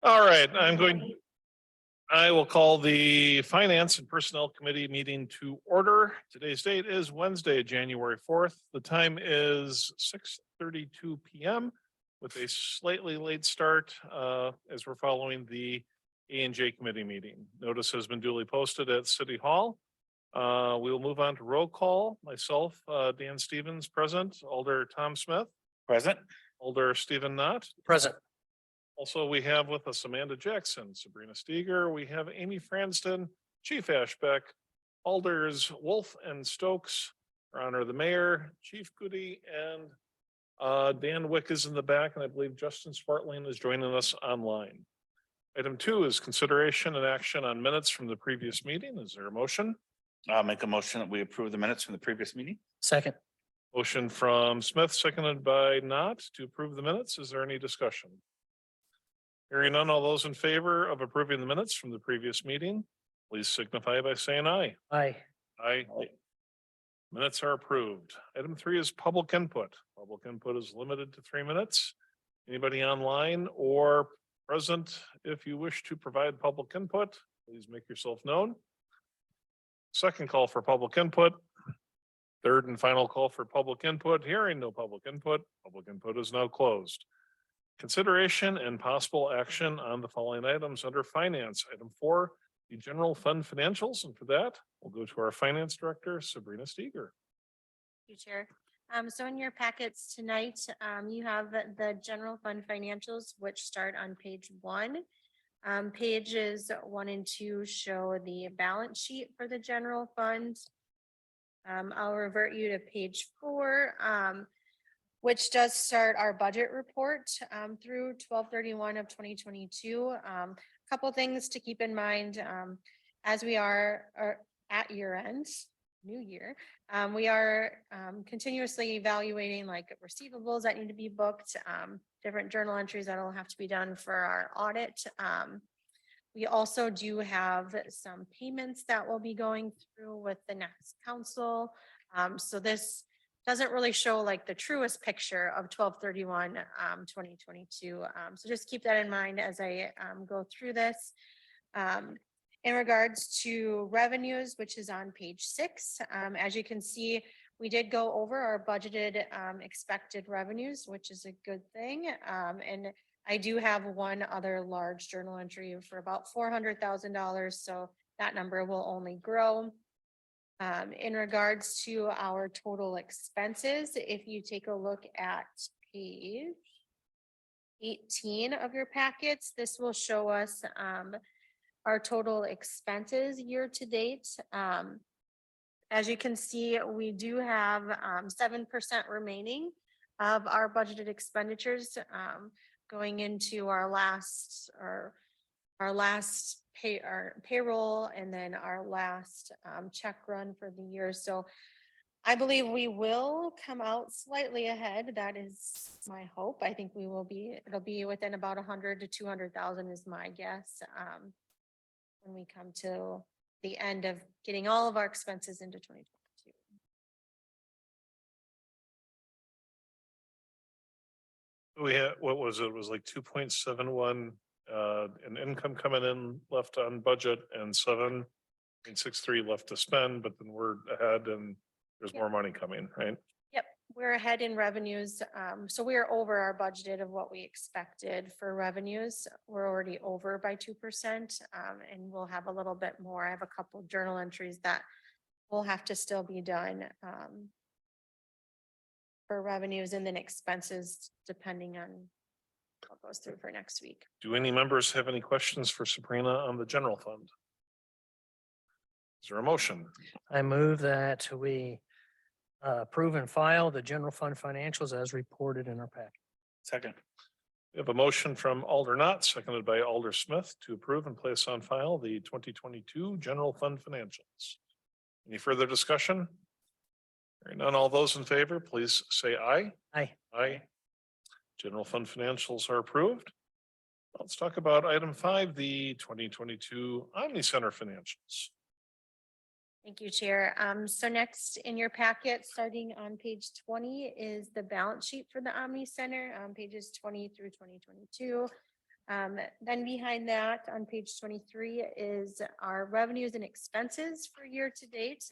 All right, I will call the Finance and Personnel Committee meeting to order. Today's date is Wednesday, January 4th. The time is 6:32 PM with a slightly late start as we're following the A&J Committee meeting. Notice has been duly posted at City Hall. We will move on to roll call. Myself, Dan Stevens, present. Alder Tom Smith, Present. Alder Stephen Knott. Present. Also, we have with us Amanda Jackson, Sabrina Steger, we have Amy Franston, Chief Ashbeck, Alders Wolf and Stokes, Her Honor the Mayor, Chief Goody, and Dan Wick is in the back, and I believe Justin Spartling is joining us online. Item 2 is consideration and action on minutes from the previous meeting. Is there a motion? I'll make a motion that we approve the minutes from the previous meeting. Second. Motion from Smith, seconded by Knott to approve the minutes. Is there any discussion? Hearing none, all those in favor of approving the minutes from the previous meeting, please signify by saying aye. Aye. Aye. Minutes are approved. Item 3 is public input. Public input is limited to 3 minutes. Anybody online or present, if you wish to provide public input, please make yourself known. Second call for public input. Third and final call for public input. Hearing no public input, public input is now closed. Consideration and possible action on the following items under finance. Item 4, the general fund financials. And for that, we'll go to our finance director, Sabrina Steger. Thank you, Chair. So in your packets tonight, you have the general fund financials, which start on page 1. Pages 1 and 2 show the balance sheet for the general fund. I'll revert you to page 4, which does start our budget report through 12/31 of 2022. Couple things to keep in mind as we are at year end, new year. We are continuously evaluating like receivables that need to be booked, different journal entries that will have to be done for our audit. We also do have some payments that will be going through with the next council. So this doesn't really show like the truest picture of 12/31, 2022. So just keep that in mind as I go through this. In regards to revenues, which is on page 6, as you can see, we did go over our budgeted expected revenues, which is a good thing. And I do have one other large journal entry for about $400,000. So that number will only grow. In regards to our total expenses, if you take a look at page 18 of your packets, this will show us our total expenses year to date. As you can see, we do have 7% remaining of our budgeted expenditures going into our last payroll and then our last check run for the year. So I believe we will come out slightly ahead. That is my hope. I think it'll be within about 100 to 200,000 is my guess. When we come to the end of getting all of our expenses into 2022. We had, what was it? It was like 2.71 an income coming in left on budget and 7.63 left to spend, but then we're ahead and there's more money coming, right? Yep, we're ahead in revenues. So we are over our budgeted of what we expected for revenues. We're already over by 2%, and we'll have a little bit more. I have a couple journal entries that will have to still be done for revenues and then expenses, depending on what goes through for next week. Do any members have any questions for Sabrina on the general fund? Is there a motion? I move that we approve and file the general fund financials as reported in our packet. Second. We have a motion from Alder Knott, seconded by Alder Smith to approve and place on file the 2022 general fund financials. Any further discussion? Hearing none, all those in favor, please say aye. Aye. Aye. General fund financials are approved. Let's talk about item 5, the 2022 Omni Center financials. Thank you, Chair. So next in your packet, starting on page 20, is the balance sheet for the Omni Center, pages 20 through 2022. Then behind that, on page 23 is our revenues and expenses for year to date.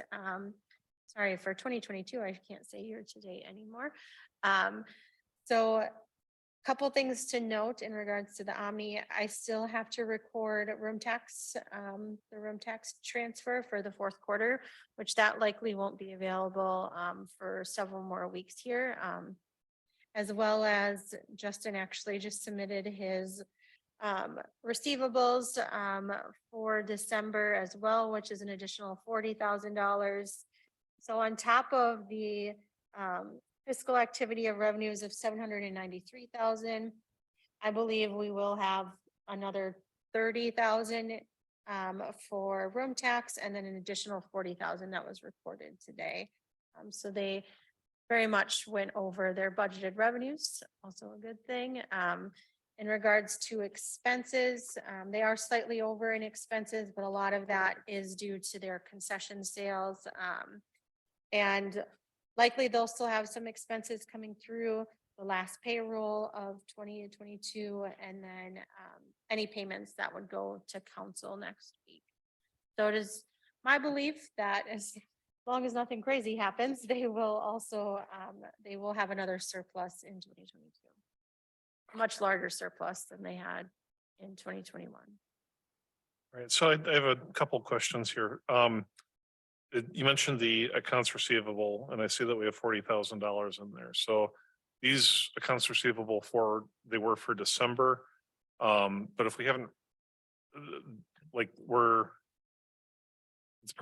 Sorry, for 2022, I can't say year to date anymore. So couple things to note in regards to the Omni. I still have to record room tax, the room tax transfer for the fourth quarter, which that likely won't be available for several more weeks here. As well as Justin actually just submitted his receivables for December as well, which is an additional $40,000. So on top of the fiscal activity of revenues of 793,000, I believe we will have another 30,000 for room tax and then an additional 40,000 that was reported today. So they very much went over their budgeted revenues, also a good thing. In regards to expenses, they are slightly over in expenses, but a lot of that is due to their concession sales. And likely they'll still have some expenses coming through the last payroll of 2022 and then any payments that would go to council next week. So it is my belief that as long as nothing crazy happens, they will also, they will have another surplus in 2022. Much larger surplus than they had in 2021. Right, so I have a couple questions here. You mentioned the accounts receivable, and I see that we have $40,000 in there. So these accounts receivable they were for December. But if we haven't, like, it's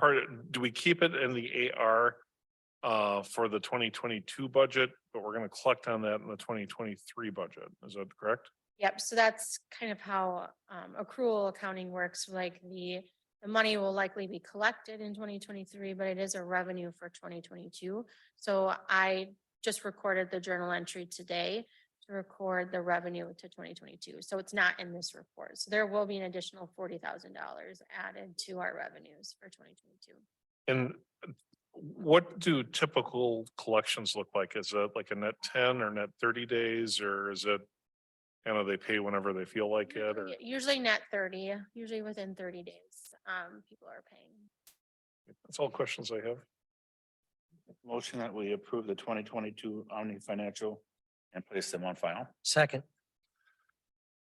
do we keep it in the AR for the 2022 budget, but we're going to collect on that in the 2023 budget? Is that correct? Yep, so that's kind of how accrual accounting works. Like the money will likely be collected in 2023, but it is a revenue for 2022. So I just recorded the journal entry today to record the revenue to 2022. So it's not in this report. So there will be an additional $40,000 added to our revenues for 2022. And what do typical collections look like? Is it like a net 10 or net 30 days, or is it kind of they pay whenever they feel like it? Or Usually net 30, usually within 30 days, people are paying. that's all questions I have. Motion that we approve the 2022 Omni Financial and place them on file. Second.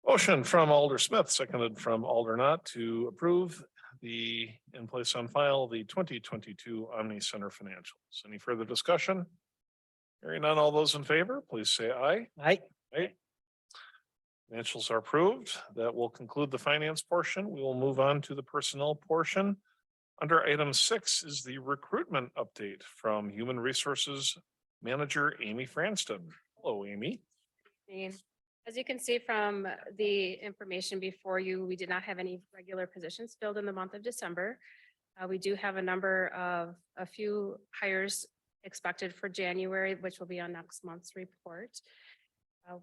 Motion from Alder Smith, seconded from Alder Knott to approve the in place on file, the 2022 Omni Center financials. Any further discussion? Hearing none, all those in favor, please say aye. Aye. Aye. Financials are approved. That will conclude the finance portion. We will move on to the personnel portion. Under item 6 is the recruitment update from Human Resources Manager Amy Franston. Hello, Amy. As you can see from the information before you, we did not have any regular positions filled in the month of December. We do have a few hires expected for January, which will be on next month's report.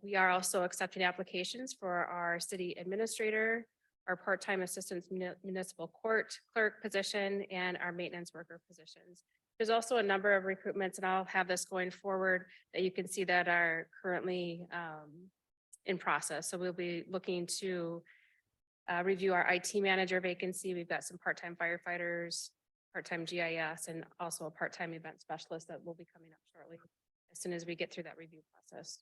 We are also accepting applications for our city administrator, our part-time assistant municipal court clerk position, and our maintenance worker positions. There's also a number of recruitments, and I'll have this going forward that you can see that are currently in process. So we'll be looking to review our IT manager vacancy. We've got some part-time firefighters, part-time GIS, and also a part-time event specialist that will be coming up shortly as soon as we get through that review process.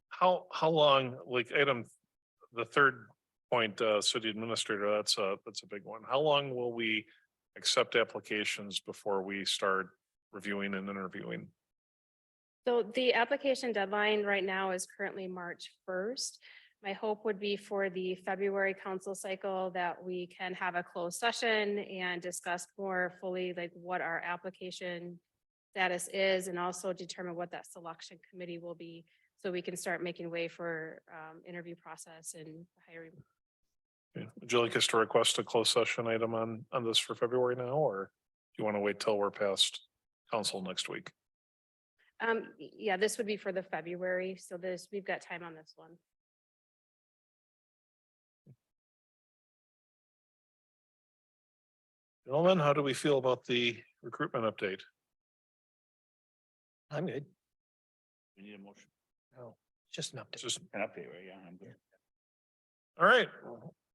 How long, like the third point, city administrator, that's a big one. How long will we accept applications before we start reviewing and interviewing? So the application deadline right now is currently March 1st. My hope would be for the February council cycle that we can have a closed session and discuss more fully like what our application status is, and also determine what that selection committee will be, so we can start making way for interview process and hiring. Okay. Would you like us to request a closed session item on this for February now, or do you want to wait till we're past council next week? Yeah, this would be for the February. So we've got time on this one. Gentlemen, how do we feel about the recruitment update? I'm good. We need a motion. Oh, Just an update. Just, An update, right? Yeah. I'm good. all right.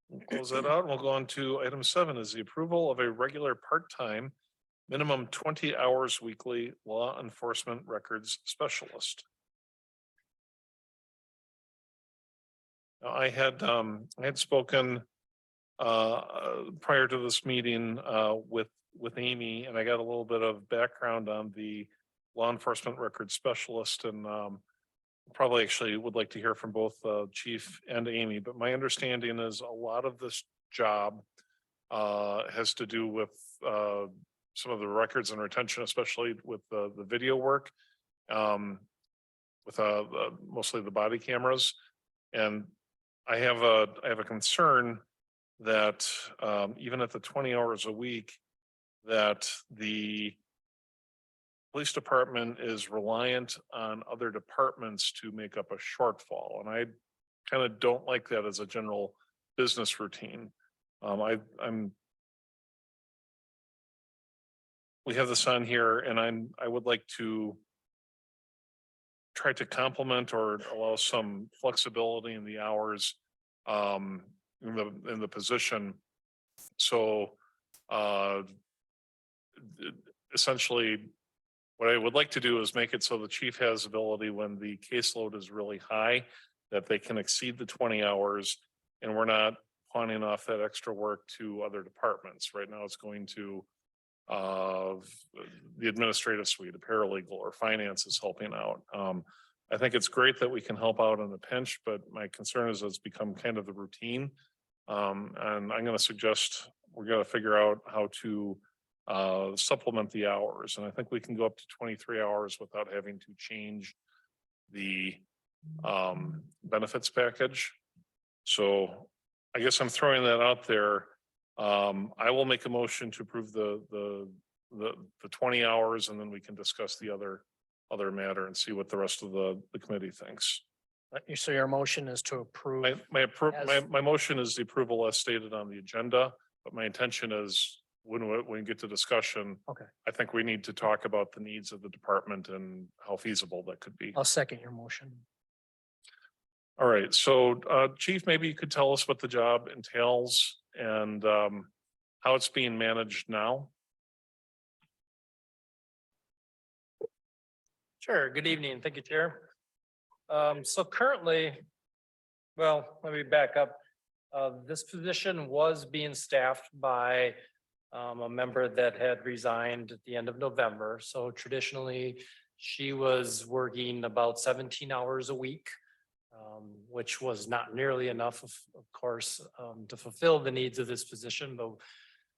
We'll close that out. We'll go on to item 7 is the approval of a regular part-time minimum 20 hours weekly law enforcement records specialist. Now, I had spoken prior to this meeting with Amy, and I got a little bit of background on the law enforcement record specialist, and probably actually would like to hear from both Chief and Amy, but my understanding is a lot of this job has to do with some of the records and retention, especially with the video work, with mostly the body cameras. And I have a concern that even at the 20 hours a week, that the police department is reliant on other departments to make up a shortfall. And I kind of don't like that as a general business routine. We have this on here, and I would like to try to complement or allow some flexibility in the hours in the position. So essentially, what I would like to do is make it so the chief has ability when the caseload is really high, that they can exceed the 20 hours, and we're not pawning off that extra work to other departments. Right now, it's going to the administrative suite, a paralegal, or finance is helping out. I think it's great that we can help out in a pinch, but my concern is it's become kind of the routine. And I'm going to suggest we're going to figure out how to supplement the hours. And I think we can go up to 23 hours without having to change the benefits package. So I guess I'm throwing that out there. I will make a motion to approve the 20 hours, and then we can discuss the other matter and see what the rest of the committee thinks. So your motion is to approve. My motion is the approval as stated on the agenda, but my intention is when we get to discussion. Okay. I think we need to talk about the needs of the department and how feasible that could be. I'll second your motion. All right, so Chief, maybe you could tell us what the job entails and how it's being managed now. Sure. Good evening. Thank you, Chair. So currently, well, let me back up. This position was being staffed by a member that had resigned at the end of November. So traditionally, she was working about 17 hours a week, which was not nearly enough, of course, to fulfill the needs of this position. But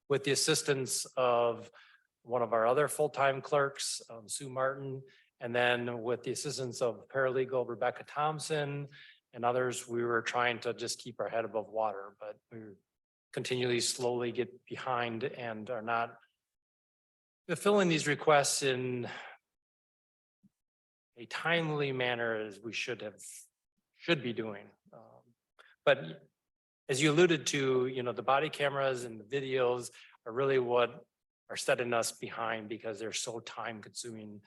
with the assistance of one of our other full-time clerks, Sue Martin, and then with the assistance of paralegal Rebecca Thompson and others, we were trying to just keep our head above water, but we continually slowly get behind and are not fulfilling these requests in a timely manner as we should be doing. But as you alluded to, you know, the body cameras and the videos are really what are setting us behind because they're so time consuming.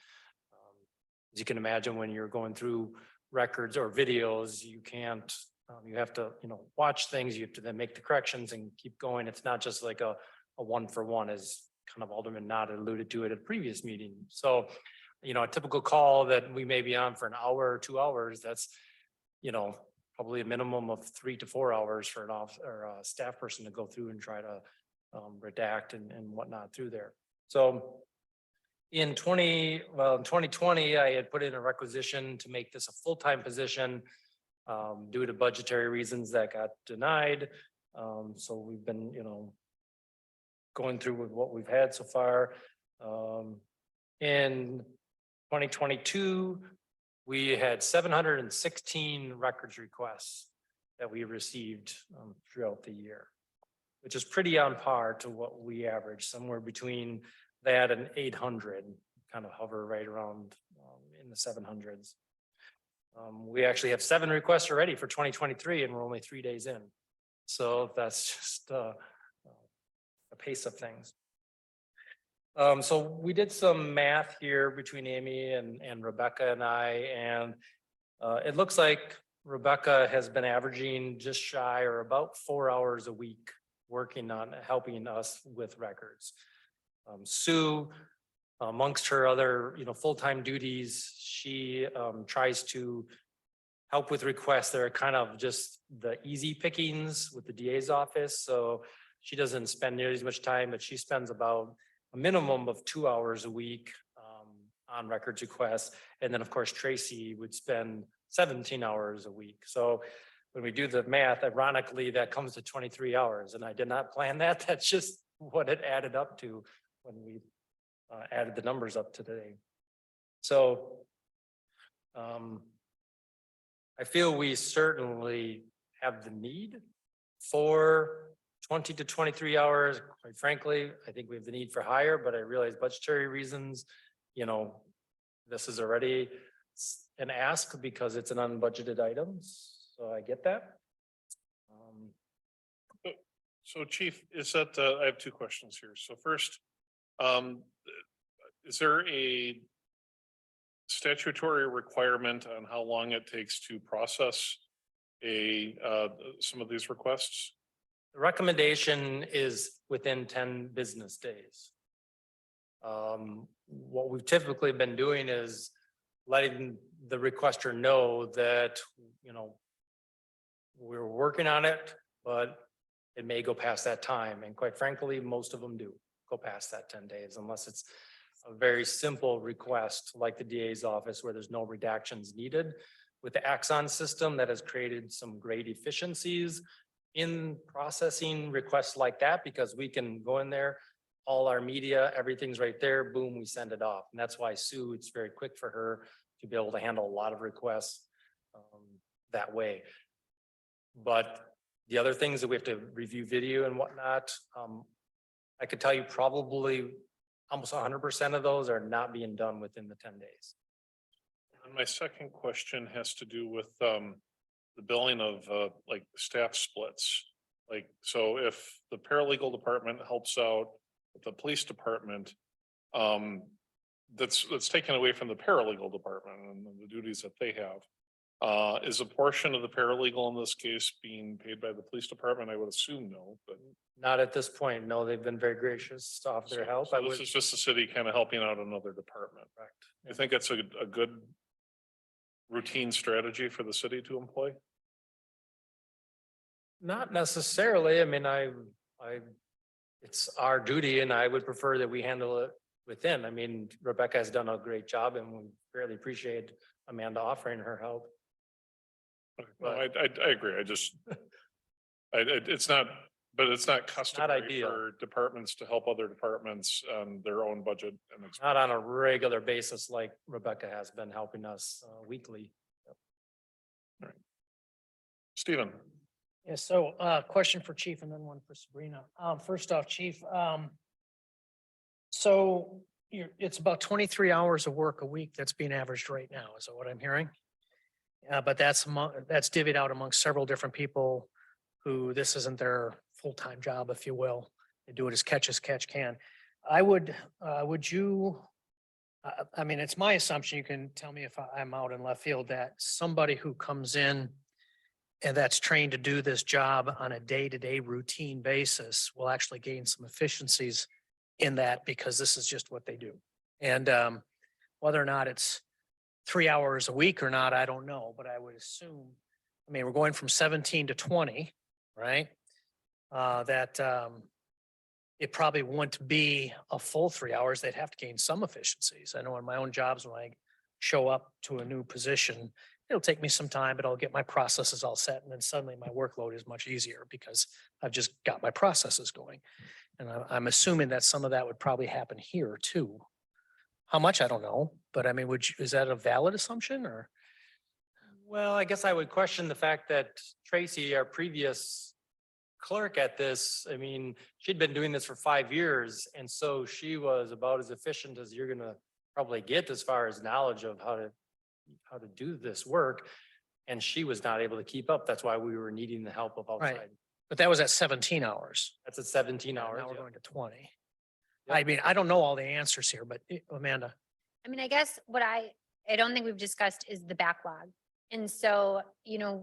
As you can imagine, when you're going through records or videos, you can't, you have to, you know, watch things, you have to then make the corrections and keep going. It's not just like a 1-for-1, as kind of Alderman Nod alluded to it at a previous meeting. So, you know, a typical call that we may be on for an hour or 2 hours, that's, you know, probably a minimum of 3 to 4 hours for an a staff person to go through and try to redact and whatnot through there. So in 2020, I had put in a requisition to make this a full-time position due to budgetary reasons that got denied. So we've been, you know, going through with what we've had so far. In 2022, we had 716 records requests that we received throughout the year, which is pretty on par to what we average, somewhere between that and 800, kind of hover right around in the 700s. We actually have 7 requests already for 2023, and we're only 3 days in. So that's just the pace of things. So we did some math here between Amy and Rebecca and I, and It looks like Rebecca has been averaging just shy or about 4 hours a week working on helping us with records. Sue, amongst her other, full-time duties, she tries to help with requests that are kind of just the easy pickings with the DA's office. So she doesn't spend nearly as much time, but she spends about a minimum of 2 hours a week on records requests. And then, of course, Tracy would spend 17 hours a week. So when we do the math, ironically, that comes to 23 hours. And I did not plan that. That's just what it added up to when we added the numbers up today. So I feel we certainly have the need for 20 to 23 hours. Quite frankly, I think we have the need for higher, but I realize budgetary reasons, this is already an ask because it's an unbudgeted item. So I get that. So Chief, is that, I have two questions here. So first, is there a statutory requirement on how long it takes to process some of these requests? The recommendation is within 10 business days. What we've typically been doing is letting the requester know that, we're working on it, but it may go past that time. And quite frankly, most of them do go past that 10 days unless it's a very simple request like the DA's office where there's no redactions needed. With the Axon system, that has created some great efficiencies in processing requests like that because we can go in there, all our media, everything's right there, boom, we send it off. And that's why Sue, it's very quick for her to be able to handle a lot of requests that way. But the other things that we have to review video and whatnot, I could tell you probably almost 100% of those are not being done within the 10 days. And my second question has to do with the billing of like staff splits. Like, so if the paralegal department helps out with the police department, that's taken away from the paralegal department and the duties that they have. Is a portion of the paralegal in this case being paid by the police department? I would assume no, but. Not at this point. No, they've been very gracious to offer their help. So I this would, is just the city kind of helping out another department. correct. I think that's a good routine strategy for the city to employ. Not necessarily. I mean, it's our duty and I would prefer that we handle it within. I mean, Rebecca has done a great job and we really appreciate Amanda offering her help. No, I agree. It's not, but it's not customary ideal. for departments to help other departments on their own budget. And Not on a regular basis like Rebecca has been helping us weekly. Stephen, Yeah, so question for Chief and then one for Sabrina. First off, Chief, so it's about 23 hours of work a week that's being averaged right now, is that what I'm hearing? But that's divvied out among several different people who this isn't their full-time job, if you will. They do it as catch can. Would you, I mean, it's my assumption, you can tell me if I'm out in left field, that somebody who comes in and that's trained to do this job on a day-to-day routine basis will actually gain some efficiencies in that because this is just what they do. And whether or not it's 3 hours a week or not, I don't know, but I would assume, I mean, we're going from 17 to 20, right? It probably wouldn't be a full 3 hours. They'd have to gain some efficiencies. I know in my own jobs, when I show up to a new position, it'll take me some time, but I'll get my processes all set. And then suddenly my workload is much easier because I've just got my processes going. And I'm assuming that some of that would probably happen here too. How much, I don't know, but I mean, is that a valid assumption or? Well, I guess I would question the fact that Tracy, our previous clerk at this, I mean, she'd been doing this for 5 years. And so she was about as efficient as you're gonna probably get as far as knowledge of how to do this work. And she was not able to keep up. That's why we were needing the help of Right. outside. But that was at 17 hours. That's at 17 Now hours. we're yeah. going to 20. Yep. I mean, I don't know all the answers here, but Amanda, I mean, I guess what I don't think we've discussed is the backlog. And so,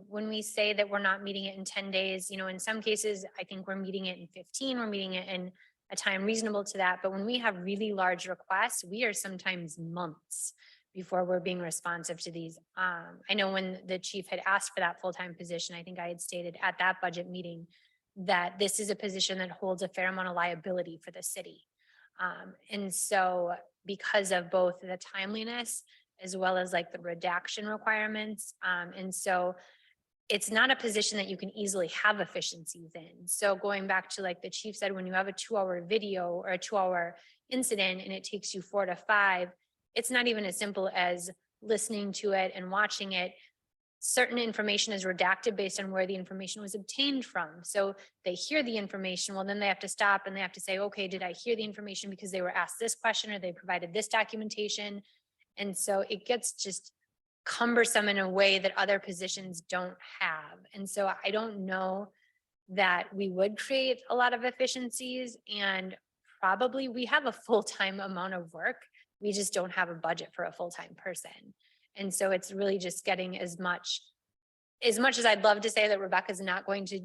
when we say that we're not meeting it in 10 days, in some cases, I think we're meeting it in 15, we're meeting it in a time reasonable to that. But when we have really large requests, we are sometimes months before we're being responsive to these. I know when the chief had asked for that full-time position, I think I had stated at that budget meeting that this is a position that holds a fair amount of liability for the city. And so because of both the timeliness as well as like the redaction requirements. And so it's not a position that you can easily have efficiencies in. So going back to like the chief said, when you have a 2-hour video or a 2-hour incident and it takes you 4 to 5, it's not even as simple as listening to it and watching it. Certain information is redacted based on where the information was obtained from. So they hear the information, well, then they have to stop and they have to say, okay, did I hear the information because they were asked this question or they provided this documentation? And so it gets just cumbersome in a way that other positions don't have. And so I don't know that we would create a lot of efficiencies, and probably we have a full-time amount of work. We just don't have a budget for a full-time person. And so it's really just getting as much as I'd love to say that Rebecca's not going to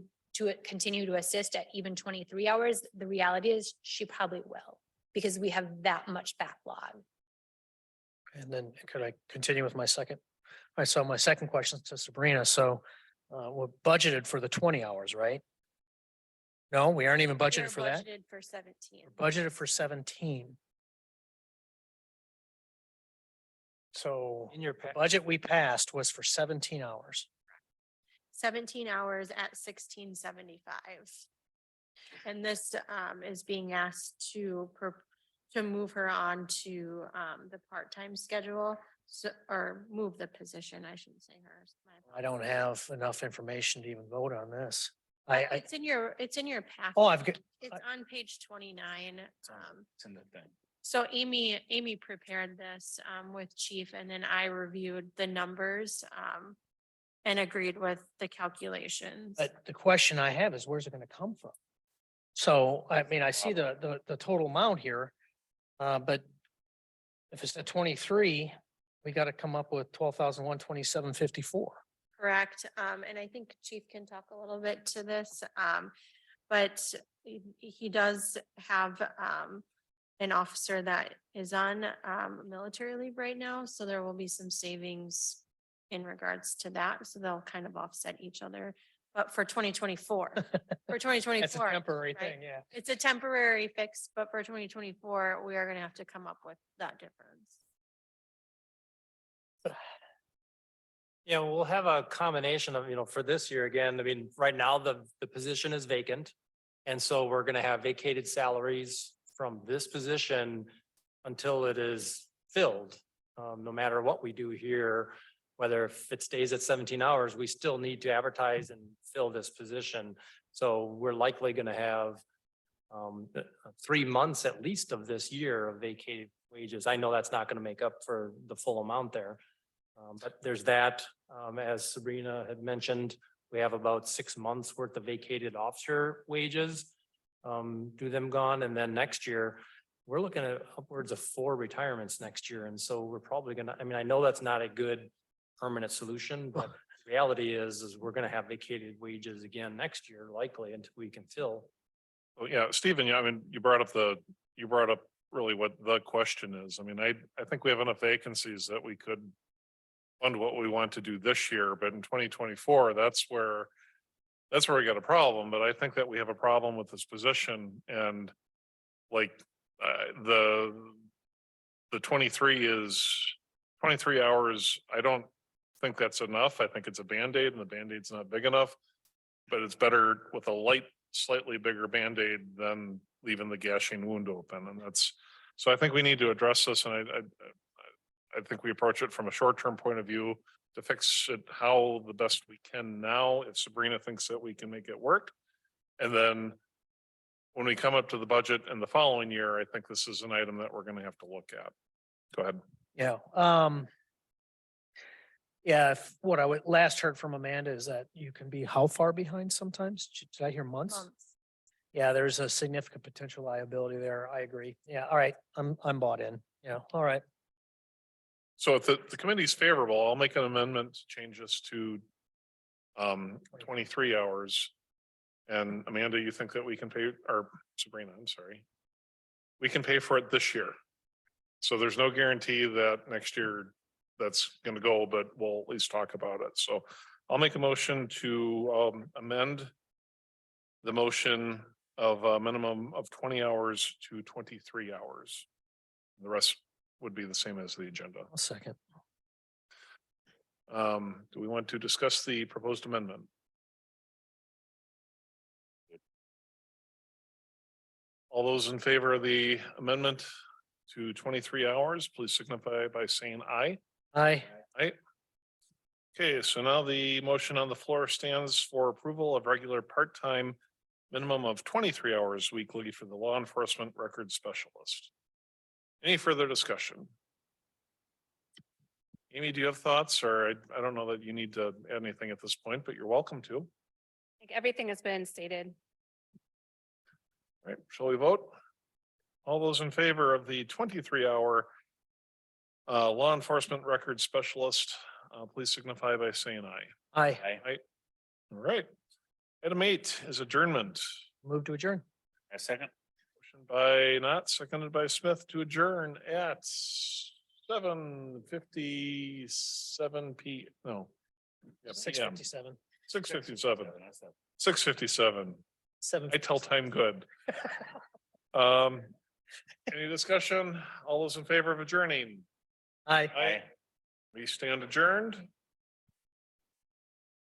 continue to assist at even 23 hours. The reality is she probably will, because we have that much backlog. And then could I continue with my second? All right, so my second question to Sabrina. So we're budgeted for the 20 hours, right? No, we aren't even budgeted for that. Budgeted for 17. We're budgeted for 17. So In your the pack, budget we passed was for 17 hours. 17 hours at 1675. And this is being asked to move her on to the part-time schedule, or move the position, I shouldn't say hers. I don't have enough information to even vote on this. It's in your packet. Oh, I've got, It's on page 29. It's in the thing. So Amy prepared this with chief, and then I reviewed the numbers and agreed with the calculations. but the question I have is, where's it gonna come from? So, I mean, I see the total amount here, but if it's at 23, we gotta come up with 12,127.54. Correct. And I think chief can talk a little bit to this. But he does have an officer that is on military leave right now, so there will be some savings in regards to that. So they'll kind of offset each other. But for 2024, for 2024. That's a temporary right? thing, yeah. It's a temporary fix, but for 2024, we are gonna have to come up with that difference. yeah, we'll have a combination of, for this year again, I mean, right now the position is vacant. And so we're gonna have vacated salaries from this position until it is filled. No matter what we do here, whether if it stays at 17 hours, we still need to advertise and fill this position. So we're likely gonna have 3 months at least of this year of vacated wages. I know that's not gonna make up for the full amount there. But there's that, as Sabrina had mentioned, we have about 6 months worth of vacated officer wages. Do them gone, and then next year, we're looking at upwards of 4 retirements next year. And so we're probably gonna, I mean, I know that's not a good permanent solution, but the reality is we're gonna have vacated wages again next year, likely until we can fill. Oh, yeah, Stephen, I mean, you brought up really what the question is. I mean, I think we have enough vacancies that we could fund what we want to do this year, but in 2024, that's where we got a problem. But I think that we have a problem with this position, and like the 23 hours. I don't think that's enough. I think it's a Band-Aid, and the Band-Aid's not big enough. But it's better with a slightly bigger Band-Aid than leaving the gashing wound open. And so I think we need to address this, and I think we approach it from a short-term point of view to fix it how the best we can now, if Sabrina thinks that we can make it work. And then when we come up to the budget in the following year, I think this is an item that we're gonna have to look at. Go ahead. Yeah, yeah, what I last heard from Amanda is that you can be how far behind sometimes? Did I hear months? Months. Yeah, there's a significant potential liability there. I agree. Yeah, all right, I'm bought in. Yeah, all right. So if the committee's favorable, I'll make an amendment to change this to 23 hours. And Amanda, you think that we can pay, or Sabrina, I'm sorry. We can pay for it this year. So there's no guarantee that next year that's gonna go, but we'll at least talk about it. So I'll make a motion to amend the motion of a minimum of 20 hours to 23 hours. The rest would be the same as the agenda. I'll second. Do we want to discuss the proposed amendment? All those in favor of the amendment to 23 hours, please signify by saying aye. Aye. Aye. Okay, so now the motion on the floor stands for approval of regular part-time minimum of 23 hours weekly for the law enforcement record specialist. Any further discussion? Amy, do you have thoughts, or I don't know that you need to add anything at this point, but you're welcome to. I think everything has been stated. Right, shall we vote? All those in favor of the 23-hour law enforcement record specialist, please signify by saying aye. Aye. Aye. All right. Item 8 is adjournment. Move to adjourn. A second. Motion by Not, seconded by Smith to adjourn at 7:57 no. Yeah, Six PM. 57. 6:57. 6:57. 7. I tell time good. Any discussion? All those in favor of adjourning? Aye. Aye. We stand adjourned.